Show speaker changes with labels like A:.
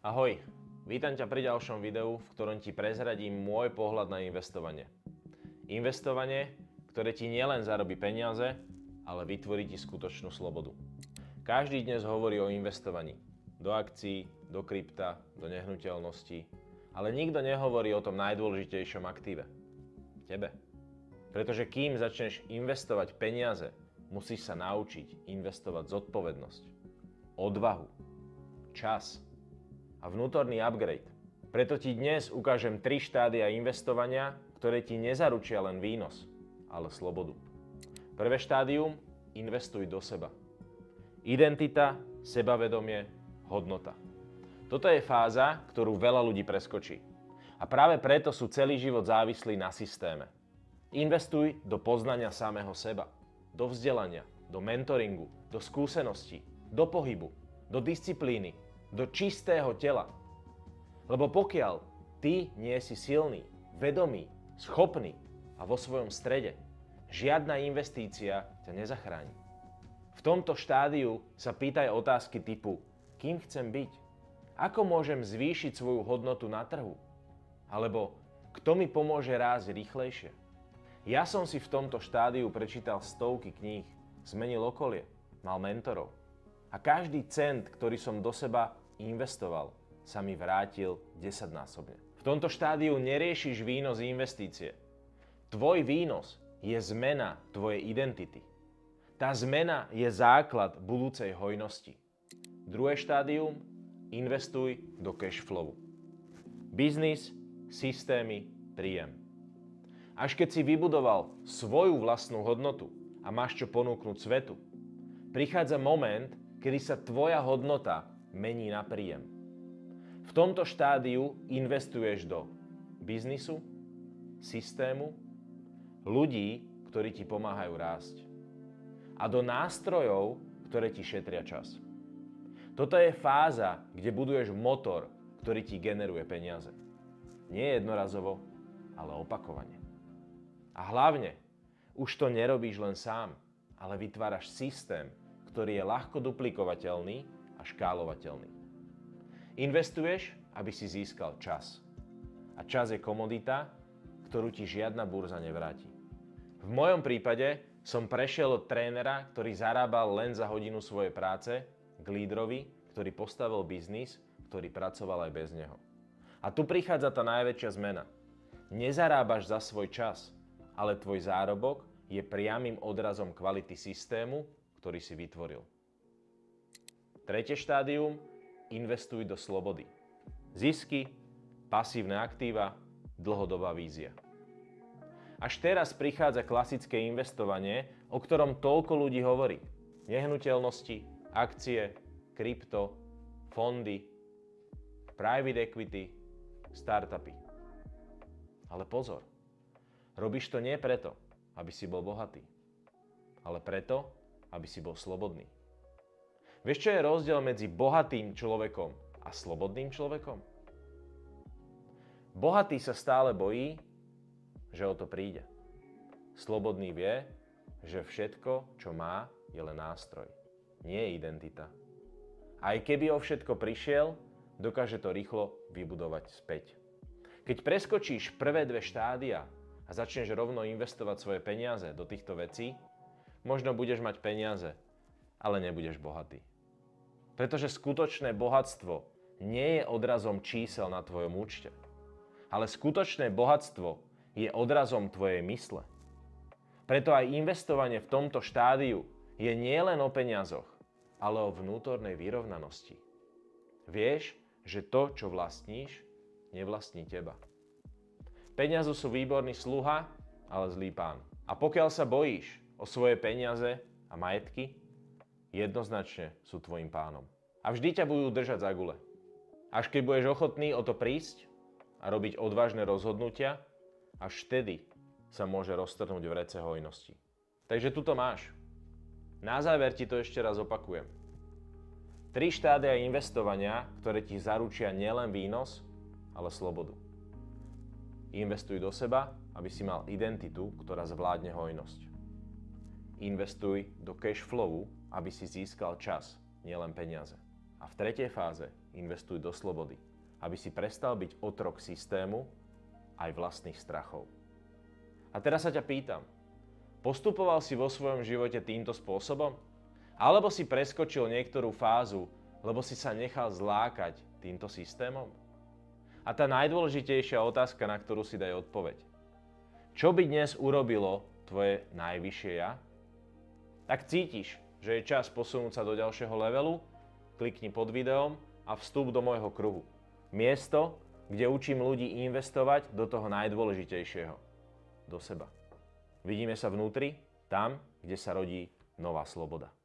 A: Ahoj, vítam ťa pri ďalšom videu, v ktorom ti prezradím môj pohľad na investovanie. Investovanie, ktoré ti nielen zarobí peniaze, ale vytvorí ti skutočnú slobodu. Každý dnes hovorí o investovaní. Do akcií, do krypta, do nehnuteľností. Ale nikto nehovorí o tom najdôležitejšom aktíve. Tebe. Pretože kým začneš investovať peniaze, musíš sa naučiť investovať zodpovednosť, odvahu, čas a vnútorný upgrade. Preto ti dnes ukážem 3 štádia investovania, ktoré ti nezaručia len výnos, ale slobodu. Prvé štádium, investuj do seba. Identita, sebavedomie, hodnota. Toto je fáza, ktorú veľa ľudí preskočí. A práve preto sú celý život závislí na systéme. Investuj do poznania samého seba, do vzdelania, do mentoringu, do skúseností, do pohybu, do disciplíny, do čistého tela. Lebo pokiaľ ty nie si silný, vedomý, schopný a vo svojom strede, žiadna investícia ťa nezachráni. V tomto štádiu sa pýtaj otázky typu: kým chcem byť? Ako môžem zvýšiť svoju hodnotu na trhu? Alebo kto mi pomôže rásť rýchlejšie? Ja som si v tomto štádiu prečítal stovky kníh, zmenil okolie, mal mentorov. A každý cent, ktorý som do seba investoval, sa mi vrátil 10-násobne. V tomto štádiu neriešiš výnos investície. Tvoj výnos je zmena tvojej identity. Tá zmena je základ budúcej hojnosti. Druhé štádium, investuj do cash flow. Biznis, systémy, príjem. Až keď si vybudoval svoju vlastnú hodnotu a máš čo ponúknuť svetu, prichádza moment, kedy sa tvoja hodnota mení na príjem. V tomto štádiu investuješ do biznisu, systému, ľudí, ktorí ti pomáhajú rásť a do nástrojov, ktoré ti šetria čas. Toto je fáza, kde buduješ motor, ktorý ti generuje peniaze. Nie jednorazovo, ale opakovane. A hlavne, už to nerobíš len sám, ale vytváraš systém, ktorý je ľahko duplikovateľný a škálovateľný. Investuješ, aby si získal čas. A čas je komodita, ktorú ti žiadna burza nevráti. V mojom prípade som prešiel od trénera, ktorý zarábal len za hodinu svojej práce, k lídrovi, ktorý postavil biznis, ktorý pracoval aj bez neho. A tu prichádza tá najväčšia zmena. Nezarábaš za svoj čas, ale tvoj zárobok je priamym odrazom kvality systému, ktorý si vytvoril. Tretie štádium, investuj do slobody. Zisky, pasívne aktíva, dlhodobá vízia. Až teraz prichádza klasické investovanie, o ktorom toľko ľudí hovorí. Nehnuteľnosti, akcie, krypto, fondy, private equity, startupy. Ale pozor, robíš to nie preto, aby si bol bohatý, ale preto, aby si bol slobodný. Vieš, čo je rozdiel medzi bohatým človekom a slobodným človekom? Bohatý sa stále bojí, že o to príde. Slobodný vie, že všetko, čo má, je len nástroj, nie je identita. Aj keby o všetko prišiel, dokáže to rýchlo vybudovať späť. Keď preskočíš prvé 2 štádia a začneš rovno investovať svoje peniaze do týchto vecí, možno budeš mať peniaze, ale nebudeš bohatý. Pretože skutočné bohatstvo nie je odrazom čísel na tvojom účte, ale skutočné bohatstvo je odrazom tvojej mysle. Preto aj investovanie v tomto štádiu je nielen o peniazoch, ale o vnútornej vyrovnanosti. Vieš, že to, čo vlastníš, nevlastní teba. Peniaze sú výborný sluha, ale zlý pán. A pokiaľ sa bojíš o svoje peniaze a majetky, jednoznačne sú tvojim pánom. A vždy ťa budú držať za gule. Až keď budeš ochotný o to prísť a robiť odvážne rozhodnutia, až vtedy sa môže roztrhnúť vrece hojnosti. Takže tuto máš. Na záver ti to ešte raz opakujem. 3 štádia investovania, ktoré ti zaručia nielen výnos, ale slobodu. Investuj do seba, aby si mal identitu, ktorá zvládne hojnosť. Investuj do cash flowu, aby si získal čas, nielen peniaze. A v tretej fáze investuj do slobody, aby si prestal byť otrok systému aj vlastných strachov. A teraz sa ťa pýtam, postupoval si vo svojom živote týmto spôsobom? Alebo si preskočil niektorú fázu, lebo si sa nechal zlákať týmto systémom? A tá najdôležitejšia otázka, na ktorú si daj odpoveď. Čo by dnes urobilo tvoje najvyššie ja? Tak cítiš, že je čas posunúť sa do ďalšieho levelu? Klikni pod videom a vstup do môjho kruhu. Miesto, kde učím ľudí investovať do toho najdôležitejšieho. Do seba. Vidíme sa vnútri, tam, kde sa rodí nová sloboda.